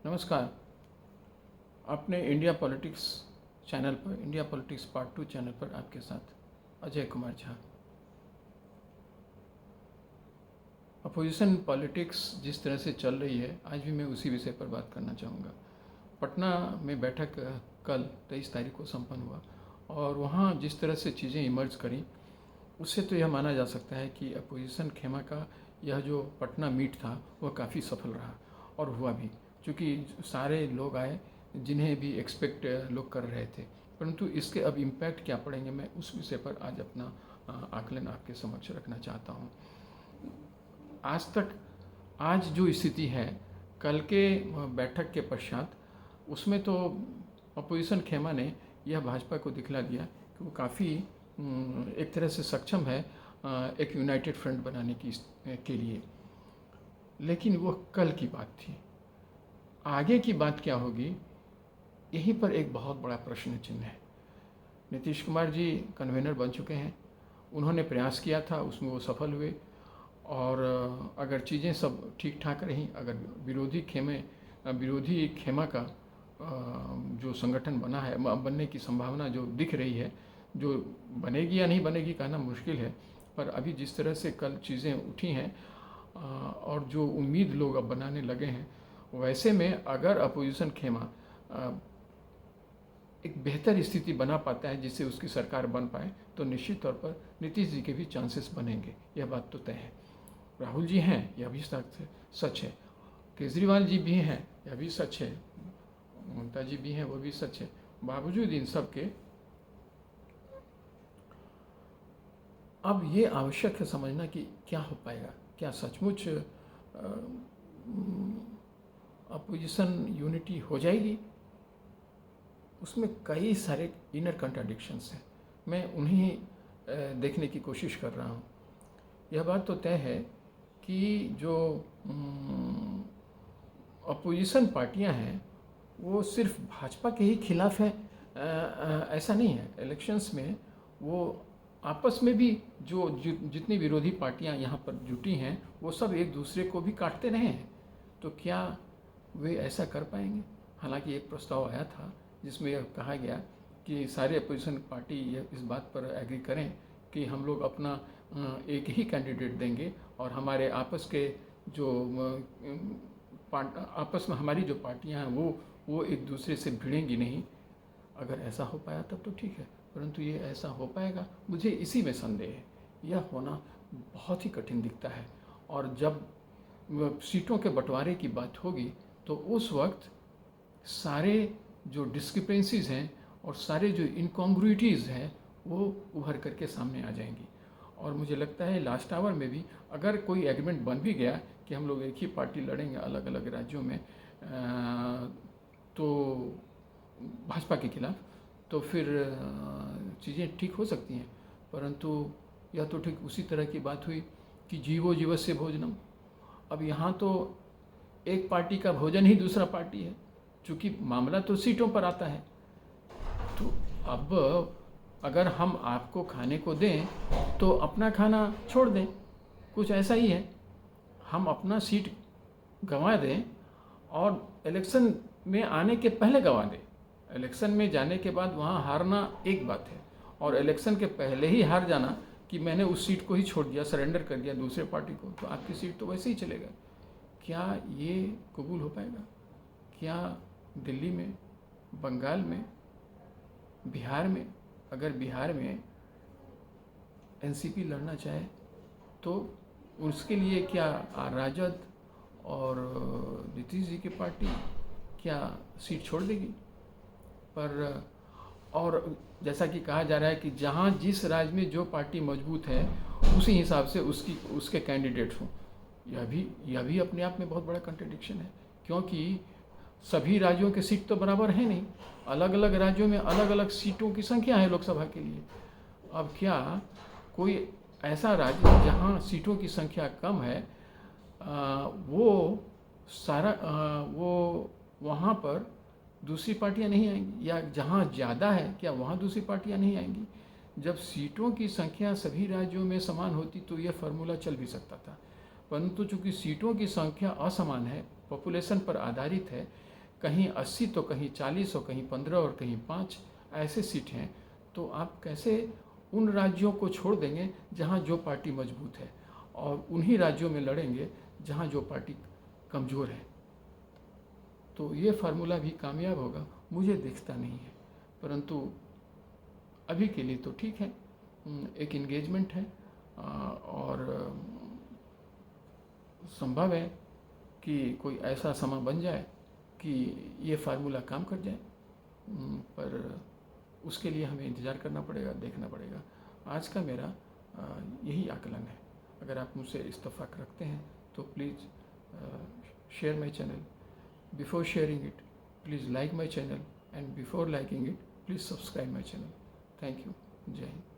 नमस्कार। अपने India politics channel पर, इंडिया पॉलिटिक्स पार्ट 2 चैनल पर आपके साथ अजय कुमार झा। अपोजिशन पॉलिटिक्स जिस तरह से चल रही है, आज भी मैं उसी विषय पर बात करना चाहूँगा। पटना में बैठक कल 23 तारीख को संपन्न हुआ और वहाँ जिस तरह से चीज़ें इमर्ज करी, उससे तो यह माना जा सकता है कि अपोजिशन खेमा का यह जो पटना मीट था वह काफ़ी सफल रहा और हुआ भी, क्योंकि सारे लोग आए जिन्हें भी एक्सपेक्ट लोग कर रहे थे। परंतु इसके अब इम्पैक्ट क्या पड़ेंगे, मैं उस विषय पर आज अपना आकलन आपके समक्ष रखना चाहता हूँ। आज जो स्थिति है, कल के बैठक के पश्चात उसमें तो अपोजिशन खेमा ने यह भाजपा को दिखला दिया कि वो काफ़ी एक तरह से सक्षम है एक यूनाइटेड फ्रंट बनाने के लिए। लेकिन वो कल की बात थी, आगे की बात क्या होगी, यहीं पर एक बहुत बड़ा प्रश्न चिन्ह है। नीतीश कुमार जी कन्वेनर बन चुके हैं, उन्होंने प्रयास किया था, उसमें वो सफल हुए और अगर चीज़ें सब ठीक ठाक रहीं, अगर विरोधी खेमा का जो संगठन बना है, बनने की संभावना जो दिख रही है, जो बनेगी या नहीं बनेगी कहना मुश्किल है, पर अभी जिस तरह से कल चीज़ें उठी हैं और जो उम्मीद लोग अब बनाने लगे हैं, वैसे में अगर अपोजिशन खेमा एक बेहतर स्थिति बना पाता है जिससे उसकी सरकार बन पाए, तो निश्चित तौर पर नीतीश जी के भी चांसेस बनेंगे, यह बात तो तय है। राहुल जी हैं, यह भी सच है। केजरीवाल जी भी हैं, यह भी सच है। ममता जी भी हैं, वो भी सच है। बावजूद इन सब के अब ये आवश्यक है समझना कि क्या हो पाएगा, क्या सचमुच अपोजिशन यूनिटी हो जाएगी। उसमें कई सारे इनर कंट्राडिक्शंस हैं, मैं उन्हें देखने की कोशिश कर रहा हूँ। यह बात तो तय है कि जो अपोजिशन पार्टियां हैं वो सिर्फ भाजपा के ही खिलाफ हैं, ऐसा नहीं है। इलेक्शंस में वो आपस में भी जितनी विरोधी पार्टियां यहाँ पर जुटी हैं, वो सब एक दूसरे को भी काटते रहे हैं। तो क्या वे ऐसा कर पाएंगे? हालांकि एक प्रस्ताव आया था जिसमें यह कहा गया कि सारे अपोजिशन पार्टी इस बात पर एग्री करें कि हम लोग अपना एक ही कैंडिडेट देंगे और हमारे आपस में हमारी जो पार्टियां हैं वो एक दूसरे से भिड़ेंगी नहीं। अगर ऐसा हो पाया तब तो ठीक है, परंतु ये ऐसा हो पाएगा, मुझे इसी में संदेह है। यह होना बहुत ही कठिन दिखता है और जब सीटों के बंटवारे की बात होगी तो उस वक्त सारे जो डिस्क्रिपेंसीज हैं और सारे जो इनकॉन्ग्रुइटीज़ हैं वो उभर करके सामने आ जाएंगी। और मुझे लगता है लास्ट आवर में भी अगर कोई एग्रीमेंट बन भी गया कि हम लोग एक ही पार्टी लड़ेंगे अलग अलग राज्यों में तो भाजपा के खिलाफ, तो फिर चीज़ें ठीक हो सकती हैं। परंतु यह तो ठीक उसी तरह की बात हुई कि जीवो जीवस्य भोजनम। अब यहाँ तो एक पार्टी का भोजन ही दूसरा पार्टी है, चूँकि मामला तो सीटों पर आता है। तो अब अगर हम आपको खाने को दें तो अपना खाना छोड़ दें, कुछ ऐसा ही है। हम अपना सीट गंवा दें और इलेक्शन में आने के पहले गंवा दें। इलेक्शन में जाने के बाद वहाँ हारना एक बात है, और इलेक्शन के पहले ही हार जाना कि मैंने उस सीट को ही छोड़ दिया, सरेंडर कर दिया दूसरे पार्टी को, तो आपकी सीट तो वैसे ही चलेगा। क्या ये कबूल हो पाएगा? क्या दिल्ली में, बंगाल में, बिहार में, अगर बिहार में एनसीपी लड़ना चाहे तो उसके लिए क्या राजद और नीतीश जी की पार्टी क्या सीट छोड़ देगी? पर और जैसा कि कहा जा रहा है कि जहाँ जिस राज्य में जो पार्टी मजबूत है उसी हिसाब से उसके कैंडिडेट हों, यह भी अपने आप में बहुत बड़ा कंट्रडिक्शन है, क्योंकि सभी राज्यों के सीट तो बराबर है नहीं। अलग अलग राज्यों में अलग अलग सीटों की संख्या है लोकसभा के लिए। अब क्या कोई ऐसा राज्य जहां सीटों की संख्या कम है वो वहां पर दूसरी पार्टियां नहीं आएंगी, या जहां ज़्यादा है क्या वहां दूसरी पार्टियां नहीं आएंगी? जब सीटों की संख्या सभी राज्यों में समान होती तो यह फार्मूला चल भी सकता था, परंतु चूंकि सीटों की संख्या असमान है, पॉपुलेशन पर आधारित है, कहीं 80 तो कहीं 40 और कहीं 15 और कहीं 5 ऐसे सीट हैं, तो आप कैसे उन राज्यों को छोड़ देंगे जहाँ जो पार्टी मजबूत है, और उन्हीं राज्यों में लड़ेंगे जहाँ जो पार्टी कमज़ोर है। तो ये फार्मूला भी कामयाब होगा मुझे दिखता नहीं है, परंतु अभी के लिए तो ठीक है, एक इंगेजमेंट है, और संभव है कि कोई ऐसा समय बन जाए कि ये फार्मूला काम कर जाए, पर उसके लिए हमें इंतज़ार करना पड़ेगा, देखना पड़ेगा। आज का मेरा यही आकलन है। अगर आप मुझसे इत्तेफाक रखते हैं तो please share my channel. Before sharing it, please like my channel, and before liking it, please subscribe my channel. Thank you. Jai Hind.